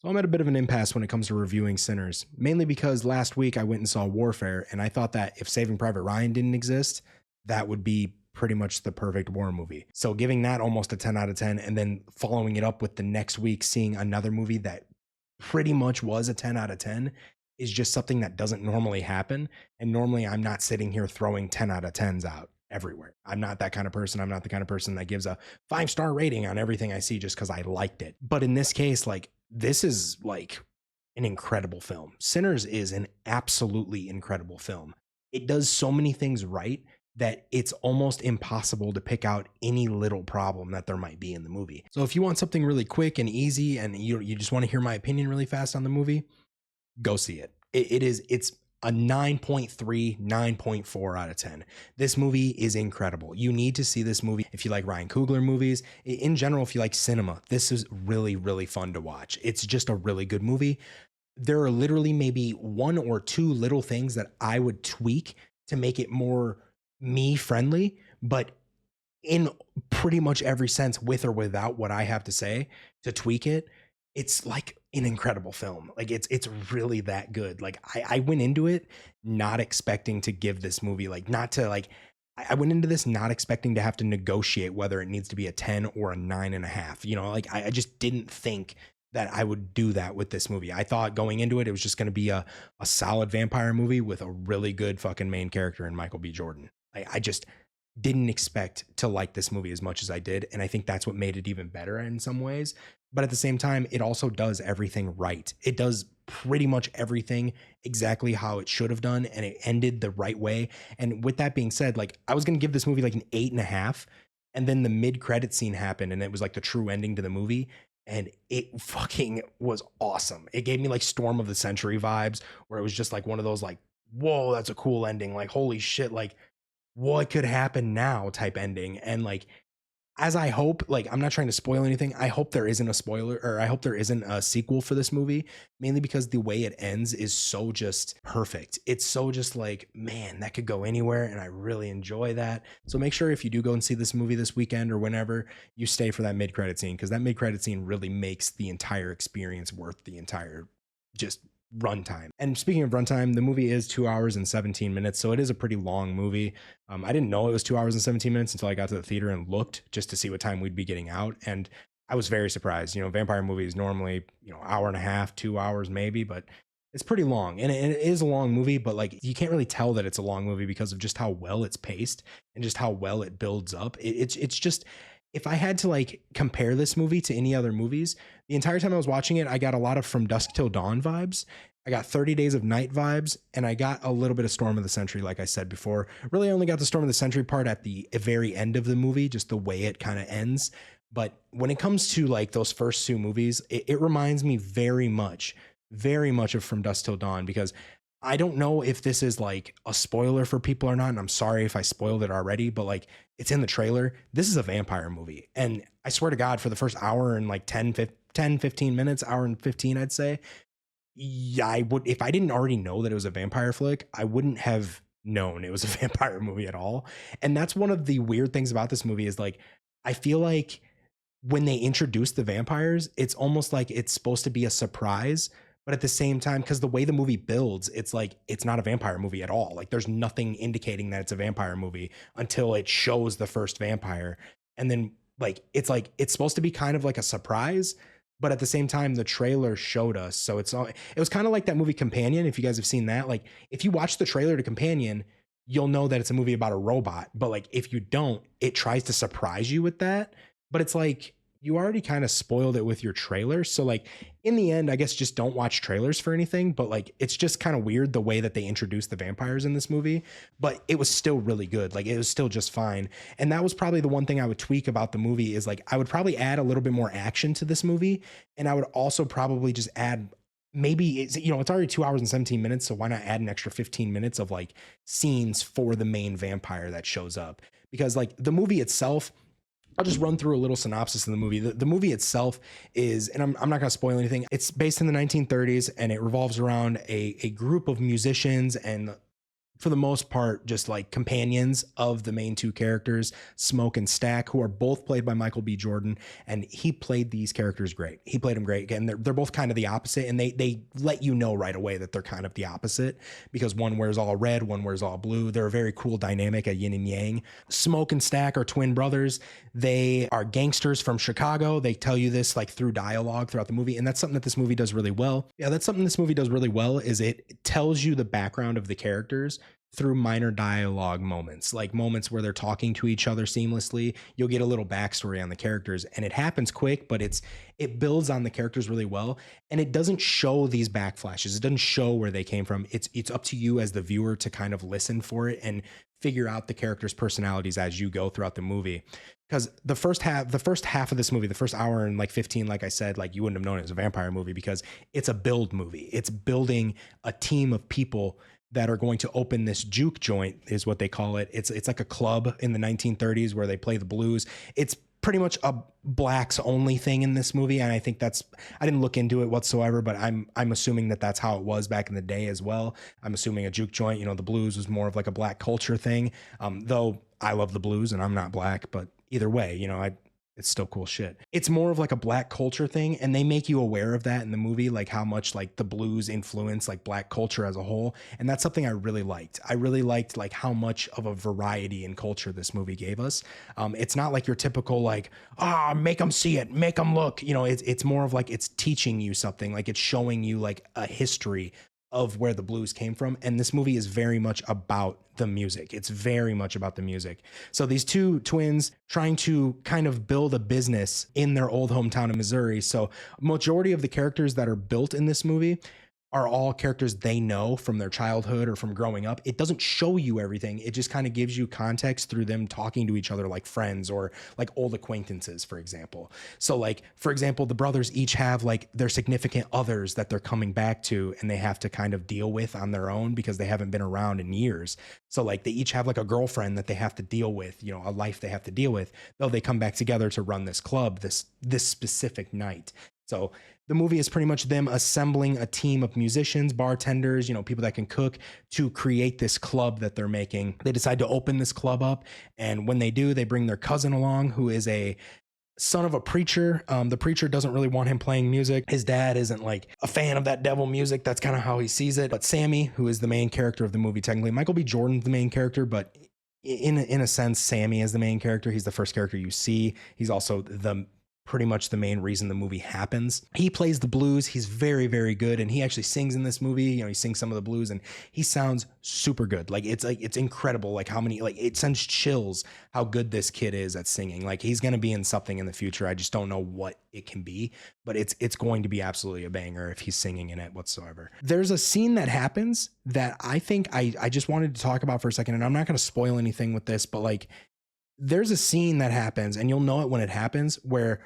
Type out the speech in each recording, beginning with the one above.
So I'm at a bit of an impasse when it comes to reviewing Sinners, mainly because last week I went and saw Warfare, and I thought that if Saving Private Ryan didn't exist, that would be pretty much the perfect war movie. So giving that almost a 10 out of 10, and then following it up with the next week seeing another movie that pretty much was a 10 out of 10 is just something that doesn't normally happen. And normally I'm not sitting here throwing 10 out of 10s out everywhere. I'm not that kind of person. I'm not the kind of person that gives a 5-star rating on everything I see just because I liked it. But in this case, like, this is like an incredible film. Sinners is an absolutely incredible film. It does so many things right that it's almost impossible to pick out any little problem that there might be in the movie. So if you want something really quick and easy and you just want to hear my opinion really fast on the movie, go see it. It's a 9.3, 9.4 out of 10. This movie is incredible. You need to see this movie if you like Ryan Coogler movies. In general, if you like cinema, this is really, really fun to watch. It's just a really good movie. There are literally maybe one or two little things that I would tweak to make it more me friendly, but in pretty much every sense, with or without what I have to say to tweak it, it's like an incredible film. Like it's really that good. Like I went into it not expecting to give this movie like not to like I went into this not expecting to have to negotiate whether it needs to be a 10 or a 9.5. You know, like I just didn't think that I would do that with this movie. I thought going into it was just going to be a solid vampire movie with a really good fucking main character in Michael B. Jordan. I just didn't expect to like this movie as much as I did. And I think that's what made it even better in some ways. But at the same time, it also does everything right. It does pretty much everything exactly how it should have done. And it ended the right way. And with that being said, like I was going to give this movie like an 8.5. And then the mid-credit scene happened and it was like the true ending to the movie. And it fucking was awesome. It gave me like Storm of the Century vibes where it was just like one of those like, whoa, that's a cool ending. Like, holy shit, like what could happen now type ending. And like as I hope, like I'm not trying to spoil anything. I hope there isn't a spoiler or I hope there isn't a sequel for this movie, mainly because the way it ends is so just perfect. It's so just like, man, that could go anywhere. And I really enjoy that. So make sure if you do go and see this movie this weekend or whenever, you stay for that mid-credit scene, because that mid-credit scene really makes the entire experience worth the entire just runtime. And speaking of runtime, the movie is 2 hours and 17 minutes, so it is a pretty long movie. I didn't know it was 2 hours and 17 minutes until I got to the theater and looked just to see what time we'd be getting out. And I was very surprised. You know, vampire movies normally, hour and a half, 2 hours maybe, but it's pretty long. And it is a long movie, but like you can't really tell that it's a long movie because of just how well it's paced and just how well it builds up. It's just, if I had to like compare this movie to any other movies, the entire time I was watching it, I got a lot of From Dusk Till Dawn vibes. I got 30 Days of Night vibes, and I got a little bit of Storm of the Century, like I said before. Really only got the Storm of the Century part at the very end of the movie, just the way it kind of ends. But when it comes to like those first two movies, it reminds me very much of From Dusk Till Dawn, because I don't know if this is like a spoiler for people or not, and I'm sorry if I spoiled it already, but like it's in the trailer. This is a vampire movie. And I swear to God, for the first hour and like 15 minutes, hour and 15, I'd say, yeah, I would, if I didn't already know that it was a vampire flick, I wouldn't have known it was a vampire movie at all. And that's one of the weird things about this movie is like, I feel like when they introduce the vampires, it's almost like it's supposed to be a surprise. But at the same time, because the way the movie builds, it's like it's not a vampire movie at all. Like there's nothing indicating that it's a vampire movie until it shows the first vampire. And then like it's supposed to be kind of like a surprise, but at the same time, the trailer showed us. So it was kind of like that movie Companion. If you guys have seen that, like if you watch the trailer to Companion, you'll know that it's a movie about a robot. But like if you don't, it tries to surprise you with that. But it's like you already kind of spoiled it with your trailer. So like in the end, I guess just don't watch trailers for anything. But like it's just kind of weird the way that they introduced the vampires in this movie. But it was still really good. Like it was still just fine. And that was probably the one thing I would tweak about the movie is like I would probably add a little bit more action to this movie. And I would also probably just add maybe it's already 2 hours and 17 minutes. So why not add an extra 15 minutes of like scenes for the main vampire that shows up? Because like the movie itself, I'll just run through a little synopsis of the movie. The movie itself is, and I'm not going to spoil anything. It's based in the 1930s and it revolves around a group of musicians and for the most part, just like companions of the main two characters, Smoke and Stack, who are both played by Michael B. Jordan. And he played these characters great. He played them great. Again, they're both kind of the opposite. And they let you know right away that they're kind of the opposite, because one wears all red, one wears all blue. They're a very cool dynamic, a yin and yang. Smoke and Stack are twin brothers. They are gangsters from Chicago. They tell you this like through dialogue throughout the movie. And that's something that this movie does really well. Yeah, that's something this movie does really well, is it tells you the background of the characters through minor dialogue moments, like moments where they're talking to each other seamlessly. You'll get a little backstory on the characters, and it happens quick, but it builds on the characters really well. And it doesn't show these backflashes. It doesn't show where they came from. It's up to you as the viewer to kind of listen for it and figure out the characters' personalities as you go throughout the movie. Because the first half of this movie, the first hour and like 15, like I said, like you wouldn't have known it was a vampire movie, because it's a build movie. It's building a team of people that are going to open this juke joint, is what they call it. It's like a club in the 1930s where they play the blues. It's pretty much a blacks only thing in this movie, and I think I didn't look into it whatsoever, but I'm assuming that that's how it was back in the day as well. I'm assuming a juke joint, the blues was more of like a black culture thing. Though I love the blues and I'm not black, but either way, it's still cool shit. It's more of like a black culture thing, and they make you aware of that in the movie, like how much like the blues influence like black culture as a whole. And that's something I really liked. I really liked like how much of a variety in culture this movie gave us. It's not like your typical like, make them see it, make them look, it's more of like, it's teaching you something, like it's showing you like a history of where the blues came from. And this movie is very much about the music. It's very much about the music. So these two twins trying to kind of build a business in their old hometown of Missouri. So majority of the characters that are built in this movie are all characters they know from their childhood or from growing up. It doesn't show you everything. It just kind of gives you context through them talking to each other like friends or like old acquaintances, for example. So like, for example, the brothers each have like their significant others that they're coming back to and they have to kind of deal with on their own because they haven't been around in years. So like they each have like a girlfriend that they have to deal with, a life they have to deal with, though they come back together to run this club this specific night. So the movie is pretty much them assembling a team of musicians, bartenders, people that can cook to create this club that they're making. They decide to open this club up. And when they do, they bring their cousin along, who is a son of a preacher. The preacher doesn't really want him playing music. His dad isn't like a fan of that devil music. That's kind of how he sees it. But Sammy, who is the main character of the movie, technically Michael B. Jordan's the main character, but in a sense, Sammy is the main character. He's the first character you see. He's also pretty much the main reason the movie happens. He plays the blues. He's very, very good. And he actually sings in this movie. He sings some of the blues and he sounds super good. It's incredible. Like how many, it sends chills how good this kid is at singing. Like he's going to be in something in the future. I just don't know what it can be, but it's going to be absolutely a banger if he's singing in it whatsoever. There's a scene that happens that I think I just wanted to talk about for a second, and I'm not going to spoil anything with this, but like there's a scene that happens and you'll know it when it happens, where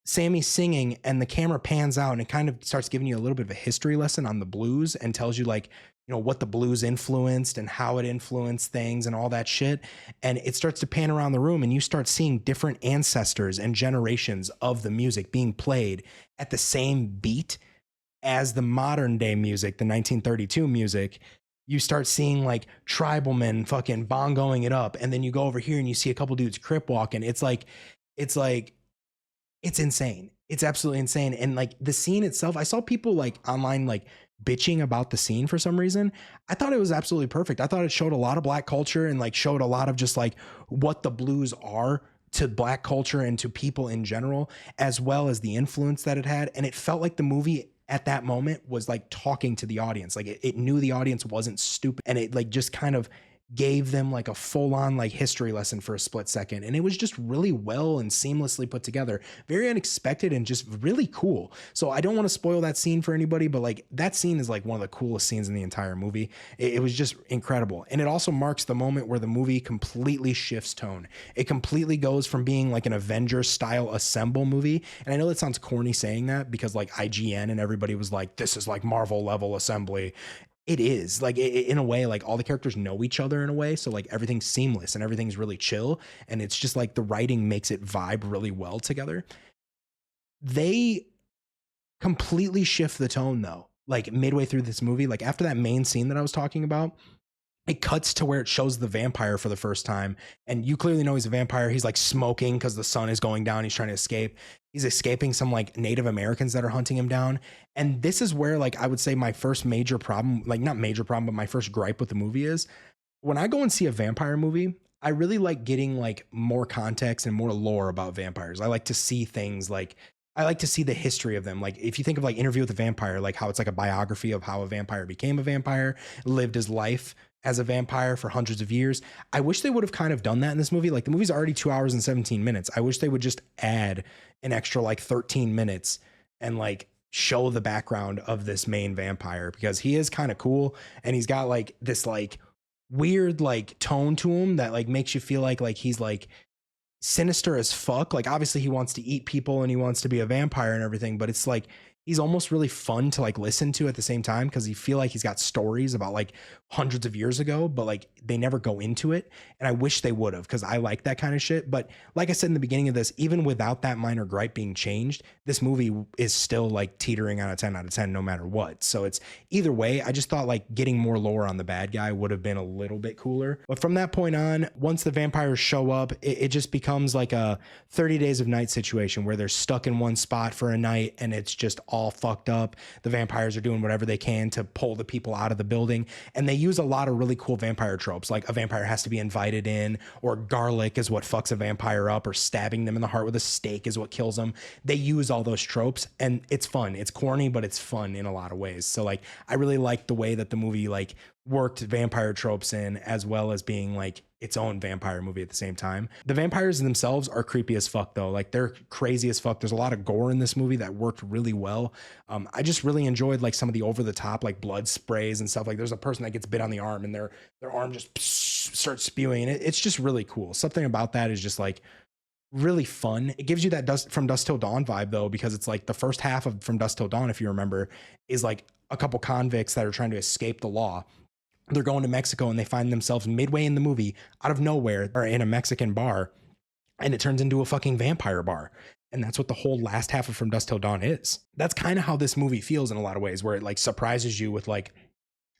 Sammy's singing and the camera pans out and it kind of starts giving you a little bit of a history lesson on the blues and tells you like, what the blues influenced and how it influenced things and all that shit. And it starts to pan around the room and you start seeing different ancestors and generations of the music being played at the same beat as the modern day music, the 1932 music. You start seeing like tribal men fucking bongoing it up. And then you go over here and you see a couple dudes crip walking. It's insane. It's absolutely insane. And like the scene itself, I saw people like online, like bitching about the scene for some reason. I thought it was absolutely perfect. I thought it showed a lot of black culture and like showed a lot of just like what the blues are to black culture and to people in general, as well as the influence that it had. And it felt like the movie at that moment was like talking to the audience. Like it knew the audience wasn't stupid, and it like just kind of gave them like a full-on like history lesson for a split second. And it was just really well and seamlessly put together, very unexpected and just really cool. So I don't want to spoil that scene for anybody, but like that scene is like one of the coolest scenes in the entire movie. It was just incredible. And it also marks the moment where the movie completely shifts tone. It completely goes from being like an Avengers style assemble movie. And I know that sounds corny saying that because like IGN and everybody was like, this is like Marvel level assembly. It is like in a way, like all the characters know each other in a way. So like everything's seamless and everything's really chill. And it's just like the writing makes it vibe really well together. They completely shift the tone though, like midway through this movie, like after that main scene that I was talking about, it cuts to where it shows the vampire for the first time, and you clearly know he's a vampire. He's like smoking because the sun is going down. He's trying to escape. He's escaping some like Native Americans that are hunting him down. And this is where, like, I would say my first major problem, like not major problem, but my first gripe with the movie is when I go and see a vampire movie, I really like getting like more context and more lore about vampires. I like to see things like, I like to see the history of them. Like if you think of like Interview with a Vampire, like how it's like a biography of how a vampire became a vampire, lived his life as a vampire for hundreds of years. I wish they would have kind of done that in this movie. Like the movie's already 2 hours and 17 minutes. I wish they would just add an extra like 13 minutes and like show the background of this main vampire, because he is kind of cool and he's got like this like weird like tone to him that like makes you feel like he's like sinister as fuck. Like obviously he wants to eat people and he wants to be a vampire and everything, but it's like he's almost really fun to like listen to at the same time, because you feel like he's got stories about like hundreds of years ago, but like they never go into it. And I wish they would have, because I like that kind of shit. But like I said in the beginning of this, even without that minor gripe being changed, this movie is still like teetering on a 10 out of 10 no matter what. So it's either way. I just thought like getting more lore on the bad guy would have been a little bit cooler. But from that point on, once the vampires show up, it just becomes like a 30 Days of Night situation where they're stuck in one spot for a night and it's just all fucked up. The vampires are doing whatever they can to pull the people out of the building, and they use a lot of really cool vampire tropes, like a vampire has to be invited in, or garlic is what fucks a vampire up, or stabbing them in the heart with a stake is what kills them. They use all those tropes and it's fun. It's corny, but it's fun in a lot of ways. So like I really like the way that the movie like worked vampire tropes in, as well as being like its own vampire movie at the same time. The vampires themselves are creepy as fuck though. Like they're crazy as fuck. There's a lot of gore in this movie that worked really well. I just really enjoyed like some of the over the top like blood sprays and stuff. Like there's a person that gets bit on the arm and their arm just starts spewing, and it's just really cool. Something about that is just like really fun. It gives you that From Dusk Till Dawn vibe though, because it's like the first half of From Dusk Till Dawn, if you remember, is like a couple convicts that are trying to escape the law. They're going to Mexico and they find themselves midway in the movie out of nowhere or in a Mexican bar, and it turns into a fucking vampire bar. And that's what the whole last half of From Dusk Till Dawn is. That's kind of how this movie feels in a lot of ways, where it like surprises you with like,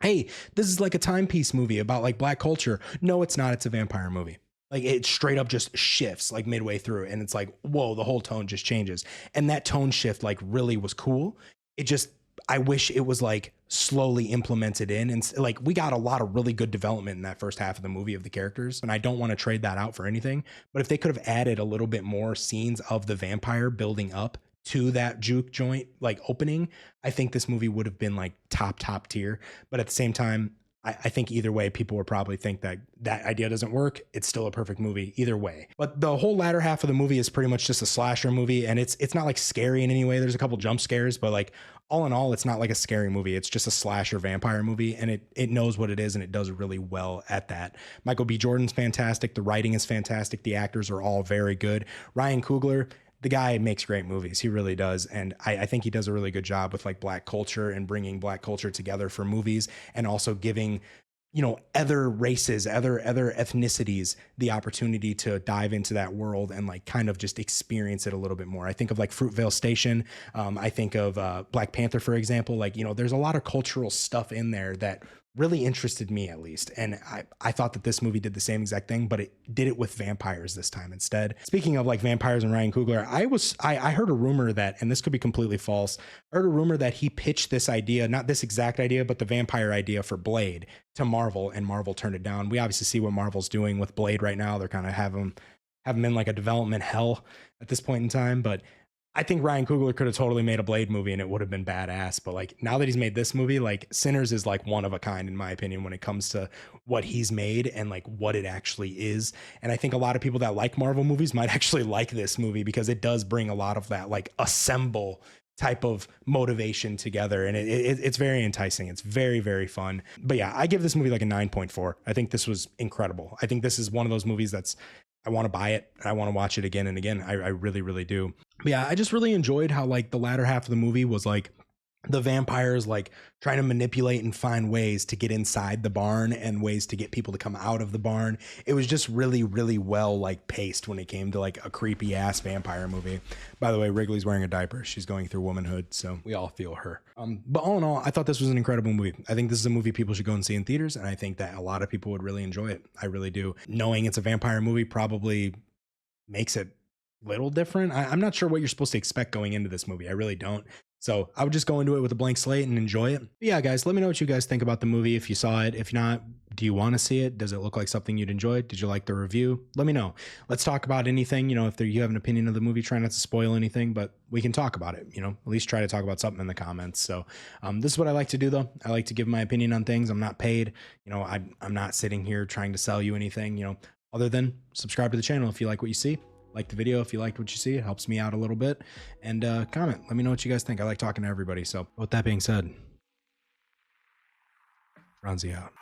hey, this is like a timepiece movie about like black culture. No, it's not. It's a vampire movie. Like it straight up just shifts like midway through, and it's like, whoa, the whole tone just changes. And that tone shift like really was cool. It just, I wish it was like slowly implemented in, and like we got a lot of really good development in that first half of the movie of the characters, and I don't want to trade that out for anything. But if they could have added a little bit more scenes of the vampire building up to that juke joint like opening, I think this movie would have been like top tier. But at the same time, I think either way, people would probably think that that idea doesn't work. It's still a perfect movie either way. But the whole latter half of the movie is pretty much just a slasher movie, and it's not like scary in any way. There's a couple jump scares, but like all in all, it's not like a scary movie. It's just a slasher vampire movie, and it knows what it is, and it does really well at that. Michael B. Jordan's fantastic. The writing is fantastic. The actors are all very good. Ryan Coogler, the guy makes great movies. He really does. And I think he does a really good job with like black culture and bringing black culture together for movies, and also giving, you know, other races, other ethnicities the opportunity to dive into that world and like kind of just experience it a little bit more. I think of like Fruitvale Station. I think of Black Panther, for example. Like, you know, there's a lot of cultural stuff in there that really interested me, at least. And I thought that this movie did the same exact thing, but it did it with vampires this time instead. Speaking of like vampires and Ryan Coogler, I heard a rumor that, and this could be completely false, I heard a rumor that he pitched this idea, not this exact idea, but the vampire idea for Blade to Marvel, and Marvel turned it down. We obviously see what Marvel's doing with Blade right now. They're kind of have him in like a development hell at this point in time, but I think Ryan Coogler could have totally made a Blade movie and it would have been badass. But like now that he's made this movie, like Sinners is like one of a kind in my opinion when it comes to what he's made and like what it actually is. And I think a lot of people that like Marvel movies might actually like this movie, because it does bring a lot of that like assemble type of motivation together, and it's very enticing. It's very, very fun. But yeah, I give this movie like a 9.4. I think this was incredible. I think this is one of those movies that's, I want to buy it. I want to watch it again and again. I really, really do. But yeah, I just really enjoyed how like the latter half of the movie was like the vampires like trying to manipulate and find ways to get inside the barn and ways to get people to come out of the barn. It was just really, really well like paced when it came to like a creepy ass vampire movie. By the way, Wrigley's wearing a diaper. She's going through womanhood, so we all feel her. But all in all, I thought this was an incredible movie. I think this is a movie people should go and see in theaters, and I think that a lot of people would really enjoy it. I really do. Knowing it's a vampire movie probably makes it a little different. I'm not sure what you're supposed to expect going into this movie. I really don't. So I would just go into it with a blank slate and enjoy it. But yeah, guys, let me know what you guys think about the movie. If you saw it, if not, do you want to see it? Does it look like something you'd enjoy? Did you like the review? Let me know. Let's talk about anything. You know, if you have an opinion of the movie, try not to spoil anything, but we can talk about it. You know, at least try to talk about something in the comments. So this is what I like to do, though. I like to give my opinion on things. I'm not paid. You know, I'm not sitting here trying to sell you anything, you know, other than subscribe to the channel if you like what you see. Like the video if you liked what you see. It helps me out a little bit. And comment. Let me know what you guys think. I like talking to everybody. So with that being said, Ronzi out.